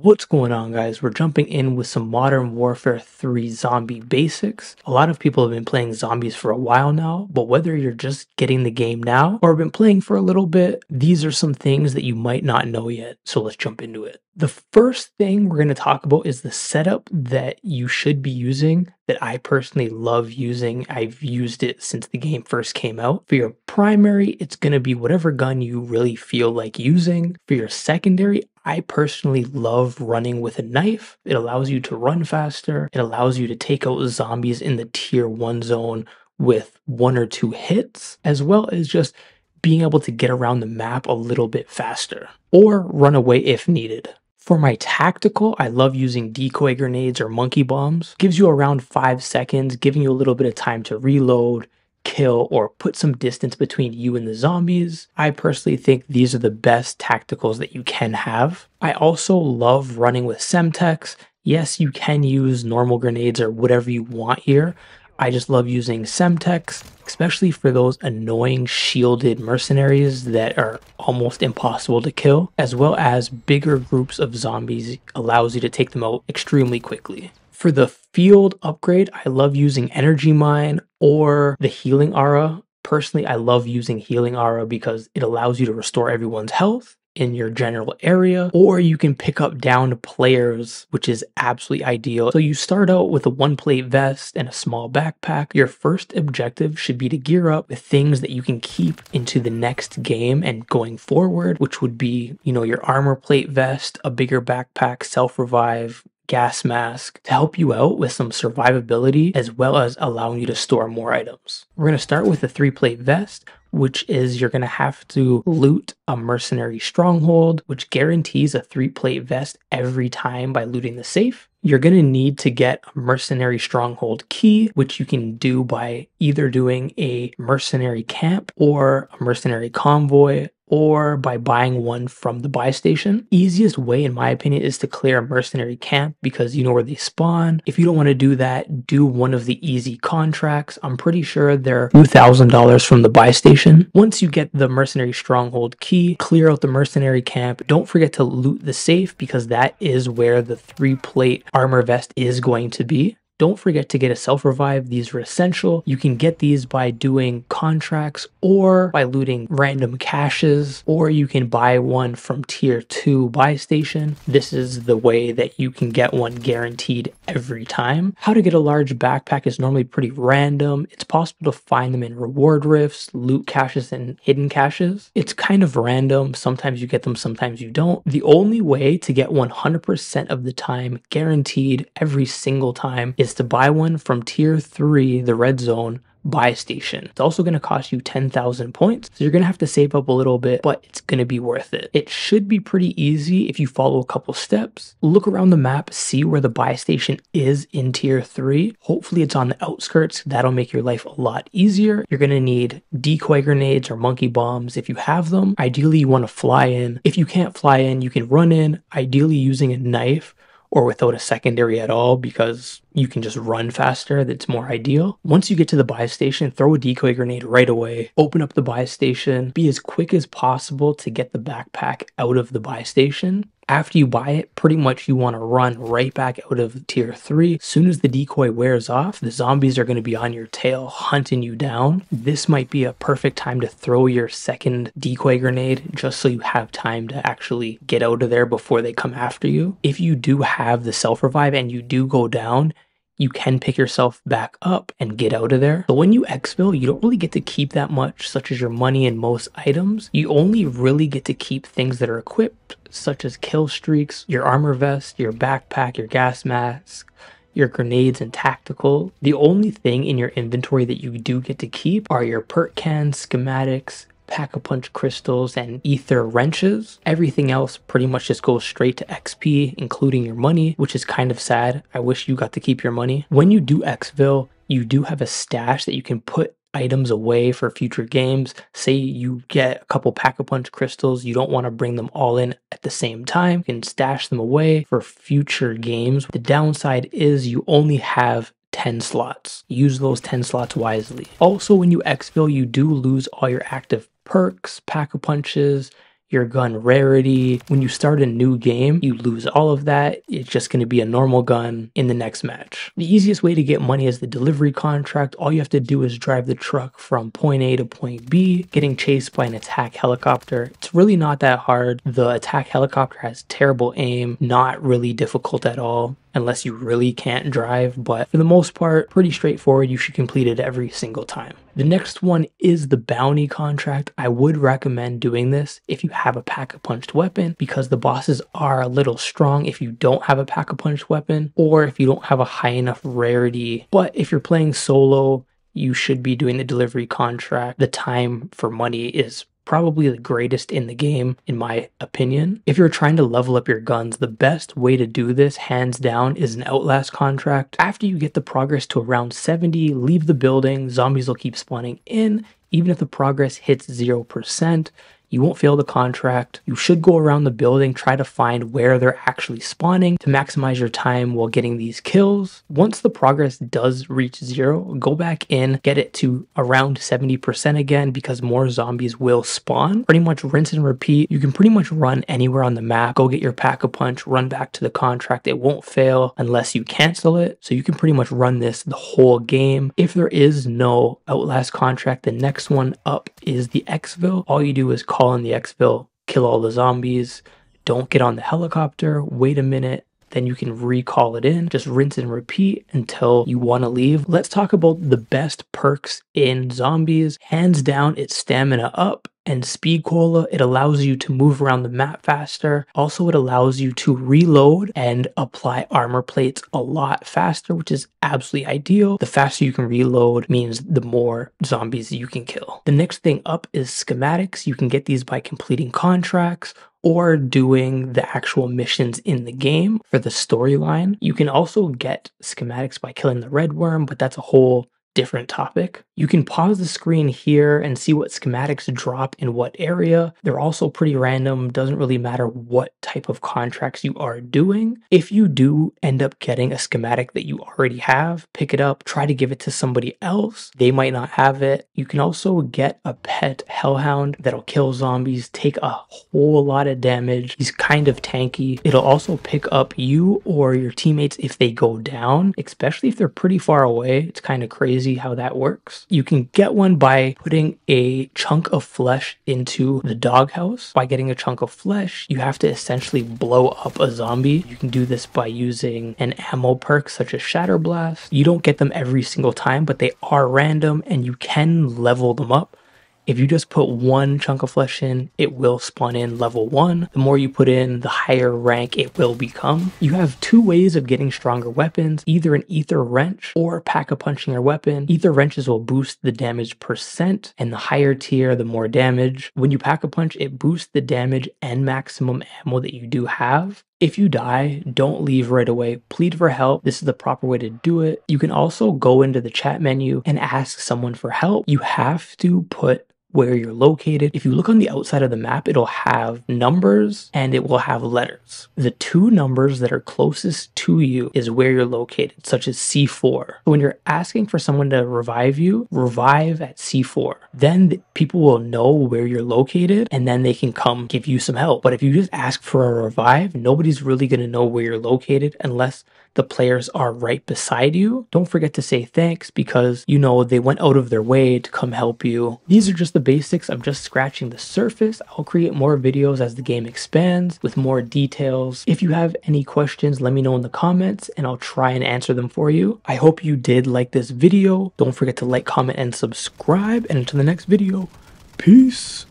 What's going on, guys? We're jumping in with some Modern Warfare 3 zombie basics. A lot of people have been playing zombies for a while now, but whether you're just getting the game now or been playing for a little bit, these are some things that you might not know yet. So let's jump into it. The first thing we're going to talk about is the setup that you should be using that I personally love using. I've used it since the game first came out. For your primary, it's going to be whatever gun you really feel like using. For your secondary, I personally love running with a knife. It allows you to run faster. It allows you to take out zombies in the tier 1 zone with 1 or 2 hits, as well as just being able to get around the map a little bit faster or run away if needed. For my tactical, I love using decoy grenades or monkey bombs. Gives you around 5 seconds, giving you a little bit of time to reload, kill, or put some distance between you and the zombies. I personally think these are the best tacticals that you can have. I also love running with Semtex. Yes, you can use normal grenades or whatever you want here. I just love using Semtex, especially for those annoying shielded mercenaries that are almost impossible to kill, as well as bigger groups of zombies allows you to take them out extremely quickly. For the field upgrade, I love using Energy Mine or the Healing Aura. Personally, I love using Healing Aura because it allows you to restore everyone's health in your general area, or you can pick up downed players, which is absolutely ideal. So you start out with a 1-plate vest and a small backpack. Your first objective should be to gear up with things that you can keep into the next game and going forward, which would be, your armor plate vest, a bigger backpack, self-revive, gas mask to help you out with some survivability as well as allowing you to store more items. We're going to start with the 3-plate vest, which is you're going to have to loot a mercenary stronghold, which guarantees a 3-plate vest every time by looting the safe. You're going to need to get a mercenary stronghold key, which you can do by either doing a mercenary camp or a mercenary convoy, or by buying one from the buy station. Easiest way, in my opinion, is to clear a mercenary camp because you know where they spawn. If you don't want to do that, do one of the easy contracts. I'm pretty sure they're $2,000 from the buy station. Once you get the mercenary stronghold key, clear out the mercenary camp. Don't forget to loot the safe because that is where the 3-plate armor vest is going to be. Don't forget to get a self-revive. These are essential. You can get these by doing contracts or by looting random caches, or you can buy one from tier 2 buy station. This is the way that you can get one guaranteed every time. How to get a large backpack is normally pretty random. It's possible to find them in reward rifts, loot caches, and hidden caches. It's kind of random. Sometimes you get them, sometimes you don't. The only way to get 100% of the time guaranteed every single time is to buy one from tier 3, the red zone buy station. It's also going to cost you 10,000 points, so you're going to have to save up a little bit, but it's going to be worth it. It should be pretty easy if you follow a couple steps. Look around the map, see where the buy station is in tier 3. Hopefully it's on the outskirts. That'll make your life a lot easier. You're going to need decoy grenades or monkey bombs if you have them. Ideally you want to fly in. If you can't fly in, you can run in, ideally using a knife or without a secondary at all because you can just run faster. That's more ideal. Once you get to the buy station, throw a decoy grenade right away. Open up the buy station. Be as quick as possible to get the backpack out of the buy station. After you buy it, pretty much you want to run right back out of tier 3. As soon as the decoy wears off, the zombies are going to be on your tail hunting you down. This might be a perfect time to throw your second decoy grenade just so you have time to actually get out of there before they come after you. If you do have the self-revive and you do go down, you can pick yourself back up and get out of there. So when you exfil, you don't really get to keep that much, such as your money and most items. You only really get to keep things that are equipped, such as kill streaks, your armor vest, your backpack, your gas mask, your grenades and tactical. The only thing in your inventory that you do get to keep are your perk cans, schematics, pack-a-punch crystals, and ether wrenches. Everything else pretty much just goes straight to XP, including your money, which is kind of sad. I wish you got to keep your money. When you do exfil, you do have a stash that you can put items away for future games. Say you get a couple pack-a-punch crystals, you don't want to bring them all in at the same time. You can stash them away for future games. The downside is you only have 10 slots. Use those 10 slots wisely. Also, when you exfil, you do lose all your active perks, pack-a-punches, your gun rarity. When you start a new game, you lose all of that. It's just going to be a normal gun in the next match. The easiest way to get money is the delivery contract. All you have to do is drive the truck from point A to point B, getting chased by an attack helicopter. It's really not that hard. The attack helicopter has terrible aim, not really difficult at all, unless you really can't drive, but for the most part, pretty straightforward. You should complete it every single time. The next one is the bounty contract. I would recommend doing this if you have a pack-a-punched weapon, because the bosses are a little strong if you don't have a pack-a-punched weapon, or if you don't have a high enough rarity. But if you're playing solo, you should be doing the delivery contract. The time for money is probably the greatest in the game, in my opinion. If you're trying to level up your guns, the best way to do this, hands down, is an Outlast contract. After you get the progress to around 70, leave the building. Zombies will keep spawning in. Even if the progress hits 0%, you won't fail the contract. You should go around the building, try to find where they're actually spawning to maximize your time while getting these kills. Once the progress does reach 0, go back in, get it to around 70% again, because more zombies will spawn. Pretty much rinse and repeat. You can pretty much run anywhere on the map, go get your pack-a-punch, run back to the contract. It won't fail unless you cancel it. So you can pretty much run this the whole game. If there is no Outlast contract, the next one up is the exfil. All you do is call in the exfil, kill all the zombies, don't get on the helicopter, wait a minute, then you can recall it in. Just rinse and repeat until you want to leave. Let's talk about the best perks in zombies. Hands down, it's stamina up and speed cola. It allows you to move around the map faster. Also, it allows you to reload and apply armor plates a lot faster, which is absolutely ideal. The faster you can reload means the more zombies you can kill. The next thing up is schematics. You can get these by completing contracts or doing the actual missions in the game for the storyline. You can also get schematics by killing the red worm, but that's a whole different topic. You can pause the screen here and see what schematics drop in what area. They're also pretty random. Doesn't really matter what type of contracts you are doing. If you do end up getting a schematic that you already have, pick it up, try to give it to somebody else. They might not have it. You can also get a pet hellhound that'll kill zombies, take a whole lot of damage. He's kind of tanky. It'll also pick up you or your teammates if they go down, especially if they're pretty far away. It's kind of crazy how that works. You can get one by putting a chunk of flesh into the doghouse. By getting a chunk of flesh, you have to essentially blow up a zombie. You can do this by using an ammo perk such as Shatter Blast. You don't get them every single time, but they are random and you can level them up. If you just put one chunk of flesh in, it will spawn in level 1. The more you put in, the higher rank it will become. You have 2 ways of getting stronger weapons, either an ether wrench or pack-a-punching your weapon. Ether wrenches will boost the damage %, and the higher tier, the more damage. When you pack-a-punch, it boosts the damage and maximum ammo that you do have. If you die, don't leave right away. Plead for help. This is the proper way to do it. You can also go into the chat menu and ask someone for help. You have to put where you're located. If you look on the outside of the map, it'll have numbers and it will have letters. The 2 numbers that are closest to you is where you're located, such as C4. When you're asking for someone to revive you, revive at C4. Then people will know where you're located and then they can come give you some help. But if you just ask for a revive, nobody's really going to know where you're located unless the players are right beside you. Don't forget to say thanks because, you know, they went out of their way to come help you. These are just the basics. I'm just scratching the surface. I'll create more videos as the game expands with more details. If you have any questions, let me know in the comments and I'll try and answer them for you. I hope you did like this video. Don't forget to like, comment, and subscribe. And until the next video, peace.